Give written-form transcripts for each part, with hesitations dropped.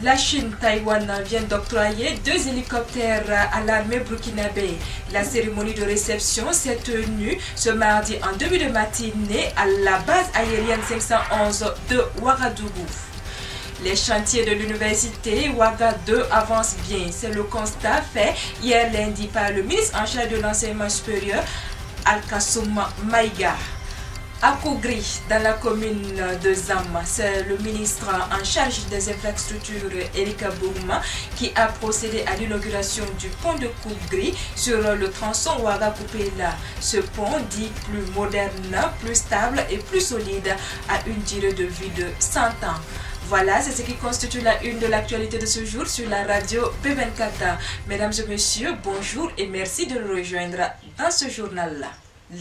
La Chine-Taïwan vient d'octroyer 2 hélicoptères à l'armée burkinabé. La cérémonie de réception s'est tenue ce mardi en début de matinée à la base aérienne 511 de Ouagadougou. Les chantiers de l'université Ouaga 2 avancent bien. C'est le constat fait hier lundi par le ministre en charge de l'enseignement supérieur, Alkassoum Maïga. À Kougri, dans la commune de Zama, c'est le ministre en charge des infrastructures, Erika Bourma, qui a procédé à l'inauguration du pont de Kougri sur le tronçon Ouaga-Koupela. Ce pont, dit plus moderne, plus stable et plus solide, a une durée de vie de 100 ans. Voilà, c'est ce qui constitue la une de l'actualité de ce jour sur la radio B24. Mesdames et messieurs, bonjour et merci de nous rejoindre dans ce journal-là.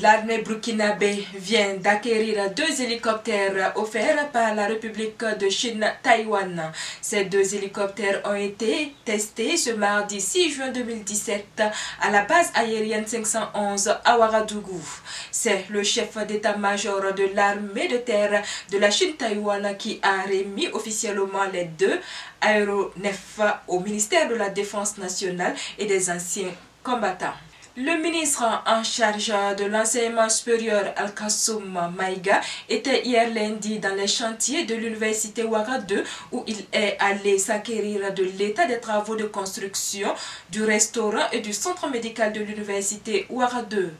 L'armée burkinabé vient d'acquérir 2 hélicoptères offerts par la République de Chine-Taïwan. Ces 2 hélicoptères ont été testés ce mardi 6 juin 2017 à la base aérienne 511 à Ouagadougou. C'est le chef d'état-major de l'armée de terre de la Chine-Taïwan qui a remis officiellement les 2 aéronefs au ministère de la Défense nationale et des anciens combattants. Le ministre en charge de l'enseignement supérieur Alkassoum Maïga était hier lundi dans les chantiers de l'université Ouaga 2 où il est allé s'acquérir de l'état des travaux de construction du restaurant et du centre médical de l'université Ouaga 2.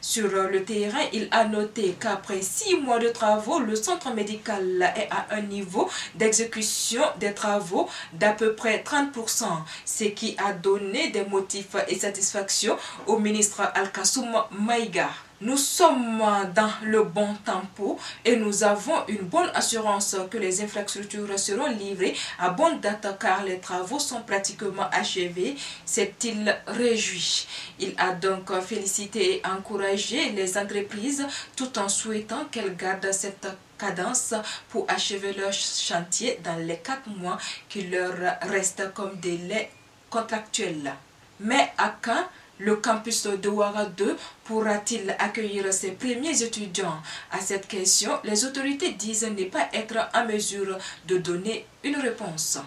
Sur le terrain, il a noté qu'après 6 mois de travaux, le centre médical est à un niveau d'exécution des travaux d'à peu près 30%, ce qui a donné des motifs et satisfaction au ministre Alkassoum Maïga. Nous sommes dans le bon tempo et nous avons une bonne assurance que les infrastructures seront livrées à bonne date car les travaux sont pratiquement achevés, s'est-il réjoui. Il a donc félicité et encouragé les entreprises tout en souhaitant qu'elles gardent cette cadence pour achever leur chantier dans les 4 mois qui leur restent comme délai contractuel. Mais à quand le campus de Ouaga 2 pourra-t-il accueillir ses premiers étudiants? À cette question, les autorités disent ne pas être en mesure de donner une réponse.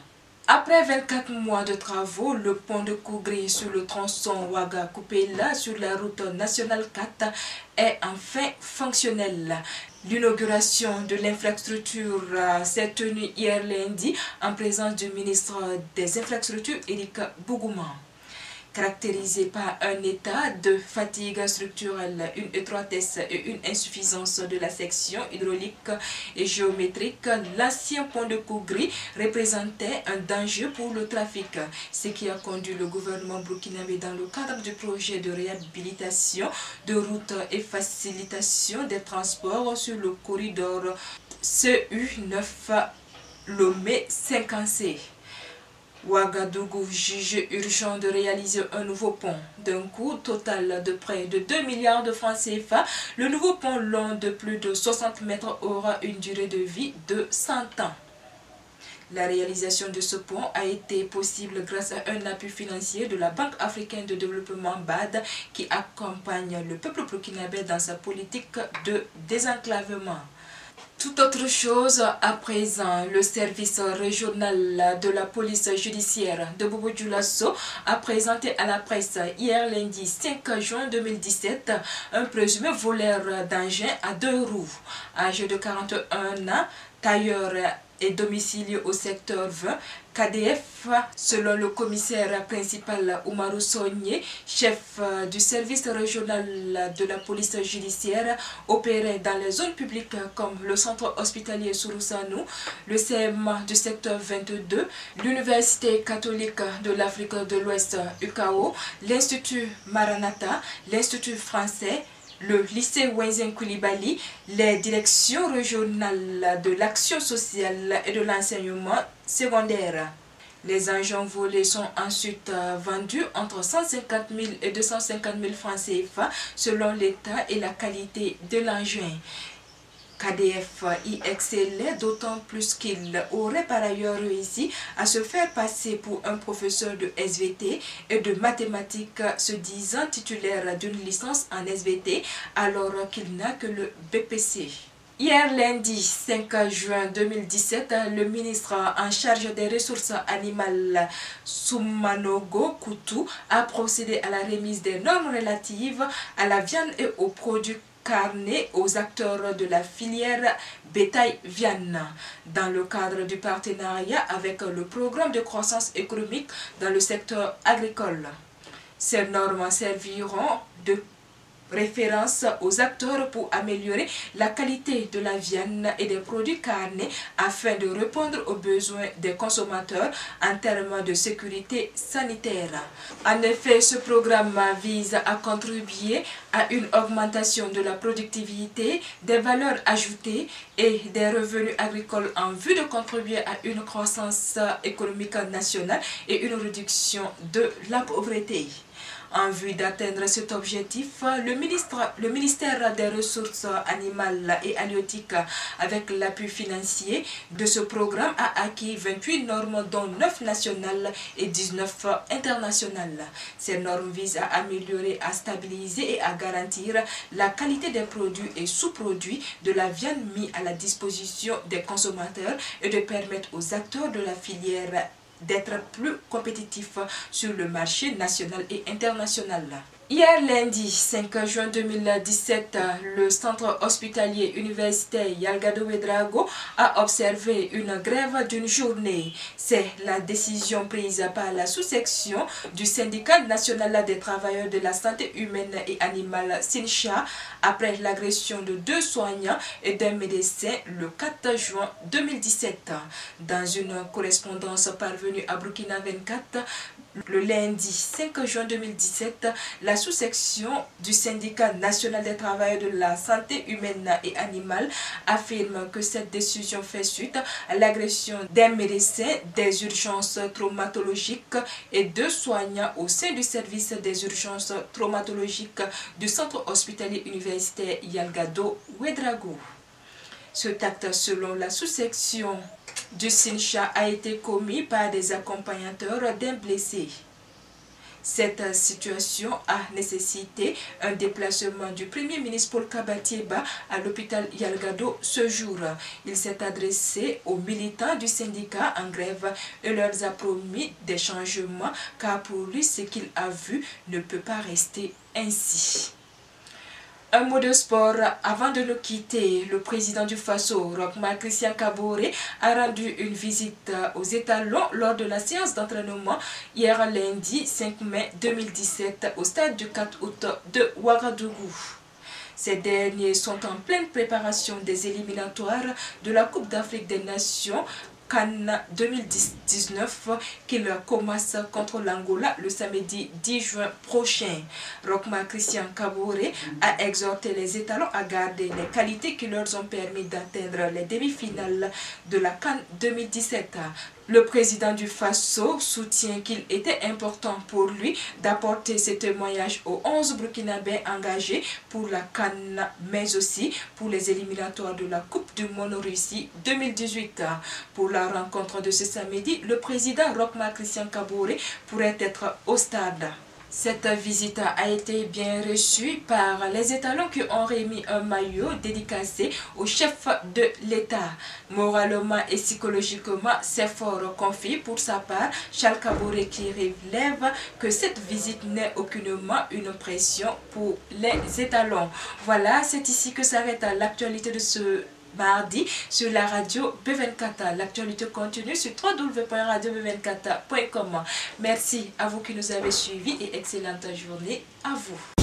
Après 24 mois de travaux, le pont de Kougri sur le tronçon Ouaga-Koupela sur la route nationale 4 est enfin fonctionnel. L'inauguration de l'infrastructure s'est tenue hier lundi en présence du ministre des Infrastructures, Erika Bourma. Caractérisé par un état de fatigue structurelle, une étroitesse et une insuffisance de la section hydraulique et géométrique, l'ancien pont de Kougri représentait un danger pour le trafic, ce qui a conduit le gouvernement burkinabé dans le cadre du projet de réhabilitation de routes et facilitation des transports sur le corridor CU9 Lomé 50C. Ouagadougou juge urgent de réaliser un nouveau pont. D'un coût total de près de 2 milliards de francs CFA, le nouveau pont long de plus de 60 mètres aura une durée de vie de 100 ans. La réalisation de ce pont a été possible grâce à un appui financier de la Banque africaine de développement BAD qui accompagne le peuple burkinabé dans sa politique de désenclavement. Tout autre chose à présent, le service régional de la police judiciaire de Bobo-Dioulasso a présenté à la presse hier lundi 5 juin 2017 un présumé voleur d'engins à 2 roues, âgé de 41 ans, tailleur et domicilié au secteur 20, KDF, selon le commissaire principal Oumarou Sogné, chef du service régional de la police judiciaire, opérait dans les zones publiques comme le centre hospitalier Sourousanou, le CM du secteur 22, l'Université catholique de l'Afrique de l'Ouest UCAO, l'Institut Maranatha, l'Institut français, le lycée Wenzen Koulibaly, les directions régionales de l'action sociale et de l'enseignement secondaire. Les engins volés sont ensuite vendus entre 150 000 et 250 000 francs CFA selon l'état et la qualité de l'engin. KDF y excellait d'autant plus qu'il aurait par ailleurs réussi à se faire passer pour un professeur de SVT et de mathématiques se disant titulaire d'une licence en SVT alors qu'il n'a que le BPC. Hier lundi 5 juin 2017, le ministre en charge des ressources animales Soumanogo Koutou a procédé à la remise des normes relatives à la viande et aux produits carnés aux acteurs de la filière bétail-viande dans le cadre du partenariat avec le programme de croissance économique dans le secteur agricole. Ces normes serviront de référence aux acteurs pour améliorer la qualité de la viande et des produits carnés afin de répondre aux besoins des consommateurs en termes de sécurité sanitaire. En effet, ce programme vise à contribuer à une augmentation de la productivité, des valeurs ajoutées et des revenus agricoles en vue de contribuer à une croissance économique nationale et une réduction de la pauvreté. En vue d'atteindre cet objectif, le ministère des Ressources animales et halieutiques, avec l'appui financier de ce programme, a acquis 28 normes, dont 9 nationales et 19 internationales. Ces normes visent à améliorer, à stabiliser et à garantir la qualité des produits et sous-produits de la viande mis à la disposition des consommateurs et de permettre aux acteurs de la filière d'être plus compétitifs sur le marché national et international. Hier lundi 5 juin 2017, le centre hospitalier universitaire Yalgado Ouédraogo a observé une grève d'une journée. C'est la décision prise par la sous-section du syndicat national des travailleurs de la santé humaine et animale SINCHA après l'agression de 2 soignants et d'un médecin le 4 juin 2017. Dans une correspondance parvenue à Burkina 24, le lundi 5 juin 2017, la sous-section du syndicat national des travailleurs de la santé humaine et animale affirme que cette décision fait suite à l'agression d'un médecin des urgences traumatologiques et 2 soignants au sein du service des urgences traumatologiques du centre hospitalier universitaire Yalgado Ouédraogo. Cet acte, selon la sous-section du SINCHA, a été commis par des accompagnateurs d'un blessé. Cette situation a nécessité un déplacement du Premier ministre Paul Kabatieba à l'hôpital Yalgado ce jour. Il s'est adressé aux militants du syndicat en grève et leur a promis des changements car pour lui ce qu'il a vu ne peut pas rester ainsi. Un mot de sport avant de nous quitter. Le président du Faso, Roch-Marc Christian Kaboré, a rendu une visite aux étalons lors de la séance d'entraînement hier lundi 5 mai 2017 au stade du 4 août de Ouagadougou. Ces derniers sont en pleine préparation des éliminatoires de la Coupe d'Afrique des Nations CAN 2019 qu'il commence contre l'Angola le samedi 10 juin prochain. Roch-Marc Christian Kaboré a exhorté les étalons à garder les qualités qui leur ont permis d'atteindre les demi-finales de la CAN 2017. Le président du Faso soutient qu'il était important pour lui d'apporter ce témoignage aux 11 Burkinabés engagés pour la CAN, mais aussi pour les éliminatoires de la Coupe du Monde Russie 2018. Pour la rencontre de ce samedi, le président Roch-Marc Christian Kaboré pourrait être au stade. Cette visite a été bien reçue par les étalons qui ont remis un maillot dédicacé au chef de l'État. Moralement et psychologiquement, c'est fort confie pour sa part Charles Kaboré qui relève que cette visite n'est aucunement une pression pour les étalons. Voilà, c'est ici que s'arrête l'actualité de ce mardi sur la radio B24. L'actualité continue sur www.radio24.com. Merci à vous qui nous avez suivis et excellente journée à vous.